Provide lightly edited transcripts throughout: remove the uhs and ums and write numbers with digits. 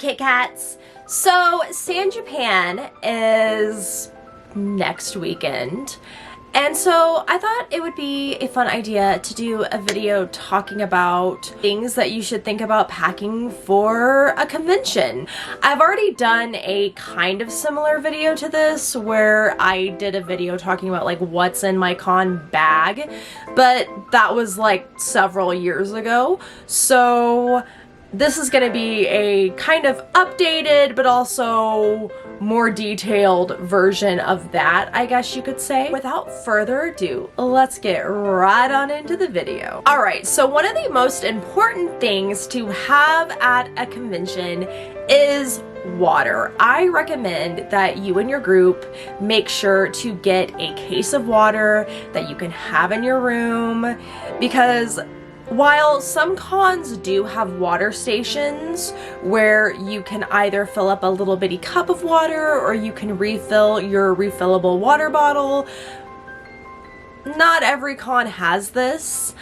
Kit Kats? So San Japan is next weekend, and so I thought it would be a fun idea to do a video talking about things that you should think about packing for a convention. I've already done a kind of similar video to this where I did a video talking about like what's in my con bag, but that was like several years ago. So this is going to be a kind of updated but also more detailed version of that, I guess you could say. Without further ado, let's get right on into the video. Alright, so one of the most important things to have at a convention is water. I recommend that you and your group make sure to get a case of water that you can have in your room, because while some cons do have water stations where you can either fill up a little bitty cup of water or you can refill your refillable water bottle, not every con has this.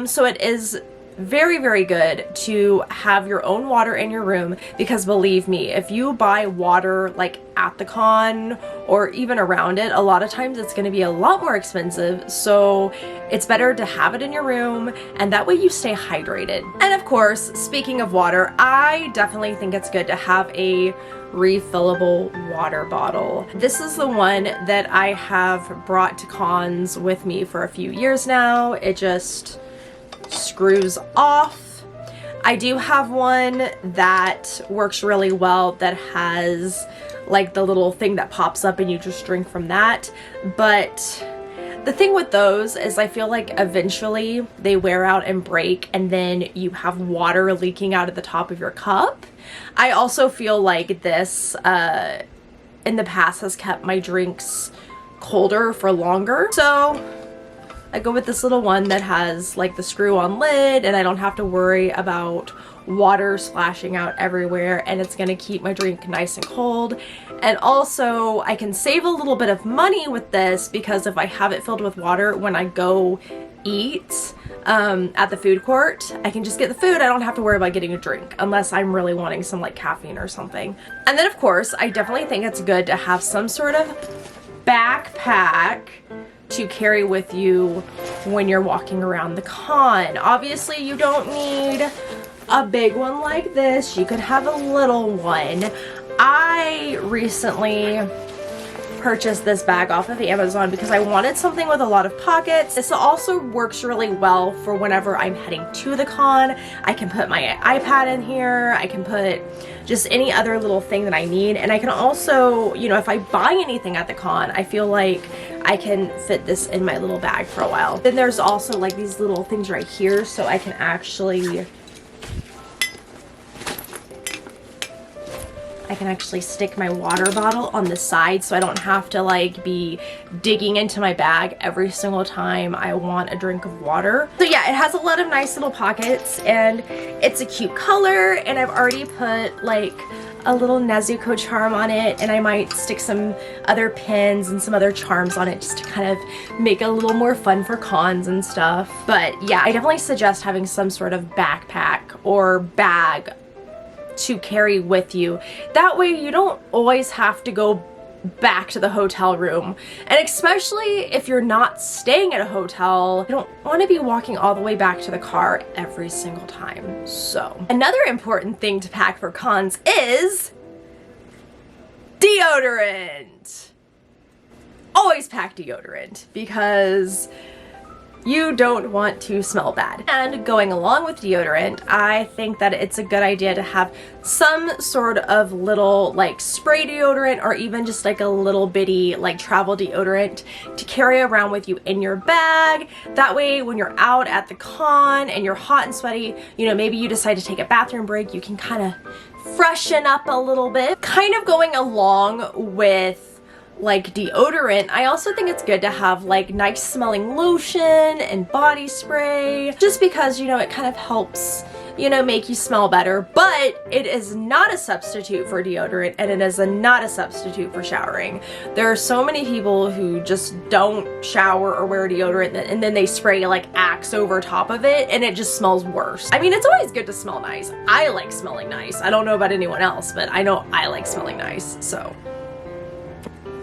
So it is very, very good to have your own water in your room, because believe me, if you buy water like at the con or even around it, a lot of times it's going to be a lot more expensive. So it's better to have it in your room, and that way you stay hydrated. And of course, speaking of water, I definitely think it's good to have a refillable water bottle. This is the one that I have brought to cons with me for a few years now. It just screws off. I do have one that works really well that has like the little thing that pops up and you just drink from that, but the thing with those is I feel like eventually they wear out and break, and then you have water leaking out of the top of your cup. I also feel like this in the past has kept my drinks colder for longer, so I go with this little one that has like the screw-on lid, and I don't have to worry about water splashing out everywhere, and it's gonna keep my drink nice and cold. And also I can save a little bit of money with this, because if I have it filled with water when I go eat at the food court, I can just get the food. I don't have to worry about getting a drink unless I'm really wanting some like caffeine or something. And then of course, I definitely think it's good to have some sort of backpack to carry with you when you're walking around the con. Obviously, you don't need a big one like this. You could have a little one. I recently purchased this bag off of Amazon because I wanted something with a lot of pockets. This also works really well for whenever I'm heading to the con. I can put my iPad in here. I can put just any other little thing that I need. And I can also, you know, if I buy anything at the con, I feel like I can fit this in my little bag for a while. Then there's also like these little things right here, so I can actually stick my water bottle on the side, so I don't have to like be digging into my bag every single time I want a drink of water. So yeah, it has a lot of nice little pockets, and it's a cute color, and I've already put like a little Nezuko charm on it, and I might stick some other pins and some other charms on it just to kind of make it a little more fun for cons and stuff. But yeah, I definitely suggest having some sort of backpack or bag to carry with you. That way you don't always have to go back to the hotel room. And especially if you're not staying at a hotel, you don't want to be walking all the way back to the car every single time. So another important thing to pack for cons is deodorant. Always pack deodorant, because you don't want to smell bad. And going along with deodorant, I think that it's a good idea to have some sort of little like spray deodorant, or even just like a little bitty like travel deodorant to carry around with you in your bag. That way when you're out at the con and you're hot and sweaty, you know, maybe you decide to take a bathroom break, you can kind of freshen up a little bit. Kind of going along with like deodorant, I also think it's good to have like nice smelling lotion and body spray, just because, you know, it kind of helps you know, make you smell better, but it is not a substitute for deodorant, and it is not a substitute for showering. There are so many people who just don't shower or wear deodorant, and then they spray like Axe over top of it, and it just smells worse. I mean, it's always good to smell nice. I like smelling nice. I don't know about anyone else, but I know I like smelling nice, so.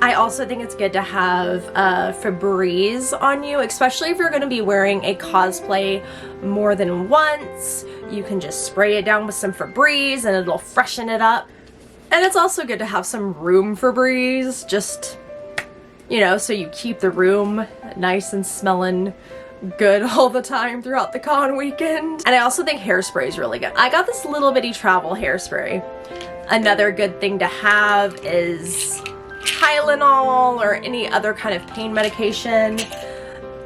I also think it's good to have Febreze on you, especially if you're going to be wearing a cosplay more than once. You can just spray it down with some Febreze and it'll freshen it up. And it's also good to have some room Febreze, just, you know, so you keep the room nice and smelling good all the time throughout the con weekend. And I also think hairspray is really good. I got this little bitty travel hairspray. Another good thing to have is Tylenol or any other kind of pain medication,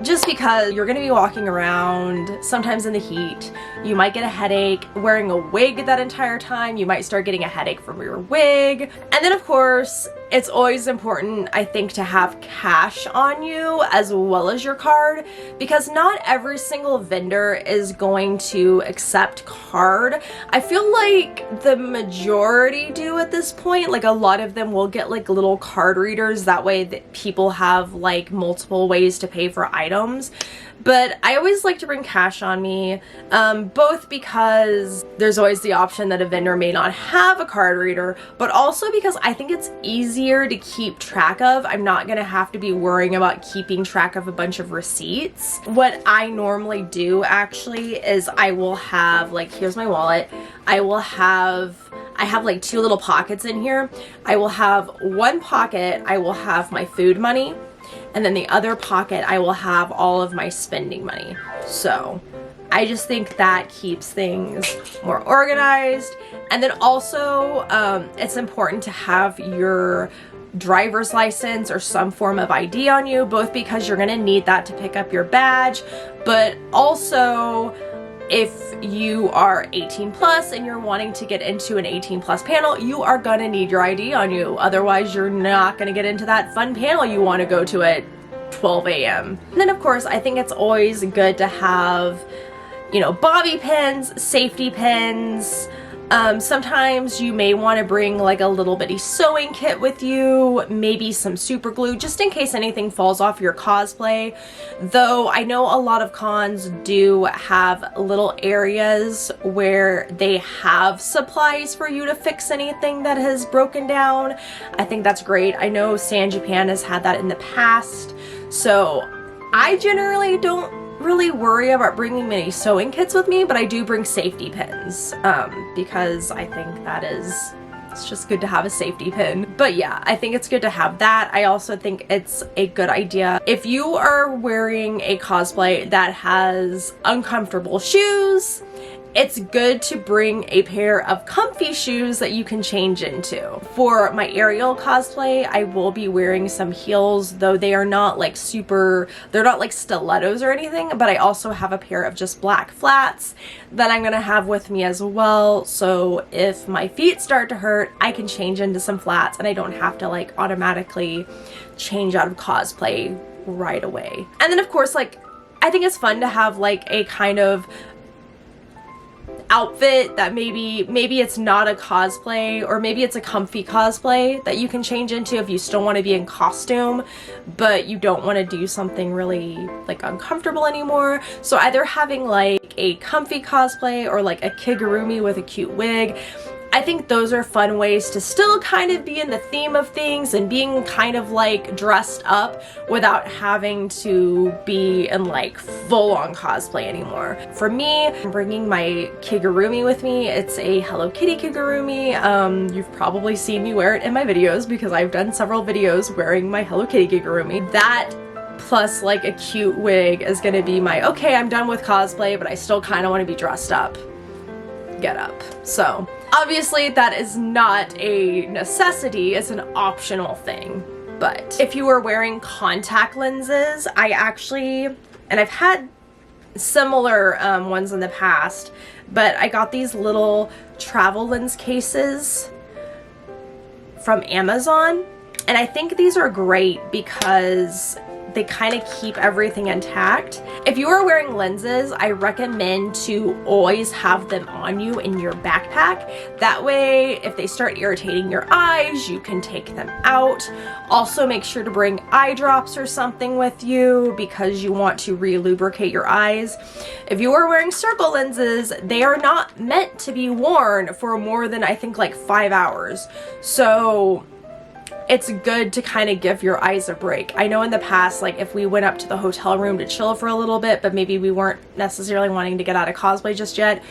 just because you're going to be walking around sometimes in the heat. You might get a headache. Wearing a wig that entire time, you might start getting a headache from your wig. And then of course, it's always important, I think, to have cash on you as well as your card, because not every single vendor is going to accept card. I feel like the majority do at this point. Like, a lot of them will get like little card readers, that way that people have like multiple ways to pay for items. But I always like to bring cash on me, both because there's always the option that a vendor may not have a card reader, but also because I think it's easier to keep track of. I'm not going to have to be worrying about keeping track of a bunch of receipts. What I normally do actually is I will have, like, here's my wallet. I have like two little pockets in here. I will have one pocket, I will have my food money, and then the other pocket I will have all of my spending money. So I just think that keeps things more organized. And then also it's important to have your driver's license or some form of ID on you, both because you're going to need that to pick up your badge, but also if you are 18 plus and you're wanting to get into an 18 plus panel, you are gonna need your ID on you. Otherwise, you're not gonna get into that fun panel you want to go to at 12 a.m. And then of course, I think it's always good to have, you know, bobby pins, safety pins. Sometimes you may want to bring like a little bitty sewing kit with you, maybe some super glue, just in case anything falls off your cosplay. Though I know a lot of cons do have little areas where they have supplies for you to fix anything that has broken down. I think that's great. I know San Japan has had that in the past, so I generally don't really worry about bringing many sewing kits with me, but I do bring safety pins because I think that it's just good to have a safety pin. But yeah, I think it's good to have that. I also think it's a good idea if you are wearing a cosplay that has uncomfortable shoes, it's good to bring a pair of comfy shoes that you can change into. For my Ariel cosplay, I will be wearing some heels, though they are not like they're not like stilettos or anything, but I also have a pair of just black flats that I'm gonna have with me as well. So if my feet start to hurt, I can change into some flats and I don't have to like automatically change out of cosplay right away. And then of course, like, I think it's fun to have like a kind of outfit that maybe it's not a cosplay, or maybe it's a comfy cosplay that you can change into if you still want to be in costume but you don't want to do something really like uncomfortable anymore. So either having like a comfy cosplay or like a kigurumi with a cute wig, I think those are fun ways to still kind of be in the theme of things and being kind of like dressed up without having to be in like full-on cosplay anymore. For me, I'm bringing my kigurumi with me. It's a Hello Kitty kigurumi. You've probably seen me wear it in my videos because I've done several videos wearing my Hello Kitty kigurumi. That plus like a cute wig is gonna be my, okay, I'm done with cosplay, but I still kind of want to be dressed up get up. So obviously that is not a necessity, it's an optional thing. But if you are wearing contact lenses, I actually, and I've had similar ones in the past, but I got these little travel lens cases from Amazon, and I think these are great because they kind of keep everything intact. If you are wearing lenses, I recommend to always have them on you in your backpack. That way, if they start irritating your eyes, you can take them out. Also, make sure to bring eye drops or something with you because you want to re-lubricate your eyes. If you are wearing circle lenses, they are not meant to be worn for more than, I think, like 5 hours. So it's good to kind of give your eyes a break. I know in the past, like if we went up to the hotel room to chill for a little bit, but maybe we weren't necessarily wanting to get out of cosplay just yet,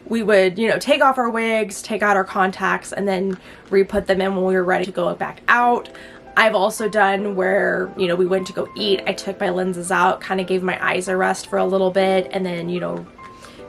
we would, you know, take off our wigs, take out our contacts, and then re-put them in when we were ready to go back out. I've also done where, you know, we went to go eat, I took my lenses out, kind of gave my eyes a rest for a little bit, and then, you know,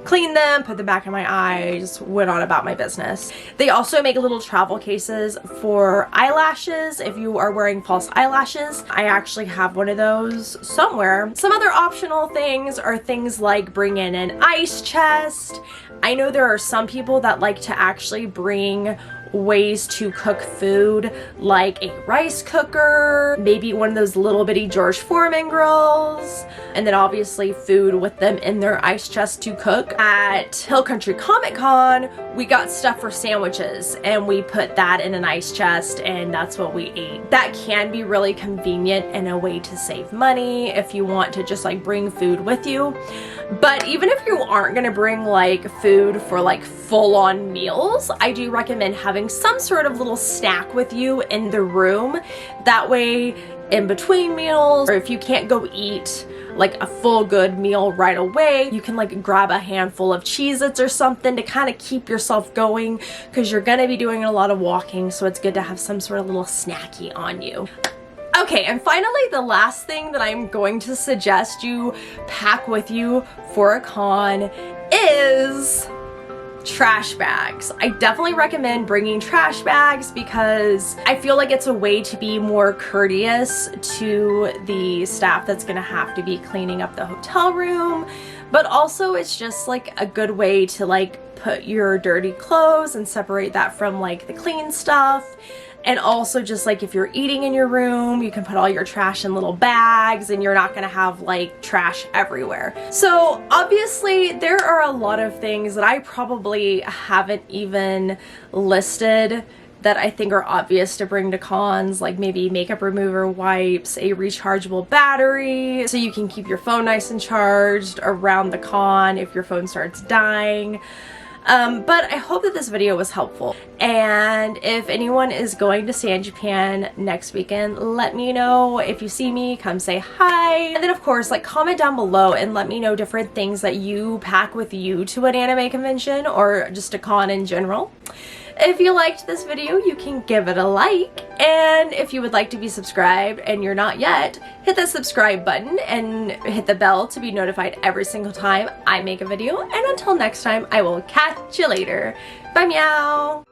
cleaned them, put them back in my eyes, went on about my business. They also make little travel cases for eyelashes if you are wearing false eyelashes. I actually have one of those somewhere. Some other optional things are things like bring in an ice chest. I know there are some people that like to actually bring ways to cook food, like a rice cooker, maybe one of those little bitty George Foreman grills, and then obviously food with them in their ice chest to cook. At Hill Country Comic Con, we got stuff for sandwiches and we put that in an ice chest and that's what we ate. That can be really convenient and a way to save money if you want to just like bring food with you. But even if you aren't gonna bring like food for like full-on meals, I do recommend having some sort of little snack with you in the room. That way, in between meals, or if you can't go eat like a full good meal right away, you can like grab a handful of Cheez-Its or something to kind of keep yourself going because you're gonna be doing a lot of walking, so it's good to have some sort of little snacky on you. Okay, and finally, the last thing that I'm going to suggest you pack with you for a con is trash bags. I definitely recommend bringing trash bags because I feel like it's a way to be more courteous to the staff that's gonna have to be cleaning up the hotel room, but also it's just like a good way to like put your dirty clothes and separate that from like the clean stuff. And also just like if you're eating in your room, you can put all your trash in little bags and you're not gonna have like trash everywhere. So obviously there are a lot of things that I probably haven't even listed that I think are obvious to bring to cons, like maybe makeup remover wipes, a rechargeable battery so you can keep your phone nice and charged around the con if your phone starts dying. But I hope that this video was helpful. And if anyone is going to San Japan next weekend, let me know. If you see me, come say hi. And then of course, like comment down below and let me know different things that you pack with you to an anime convention or just a con in general. If you liked this video, you can give it a like, and if you would like to be subscribed and you're not yet, hit the subscribe button and hit the bell to be notified every single time I make a video, and until next time, I will catch you later. Bye meow!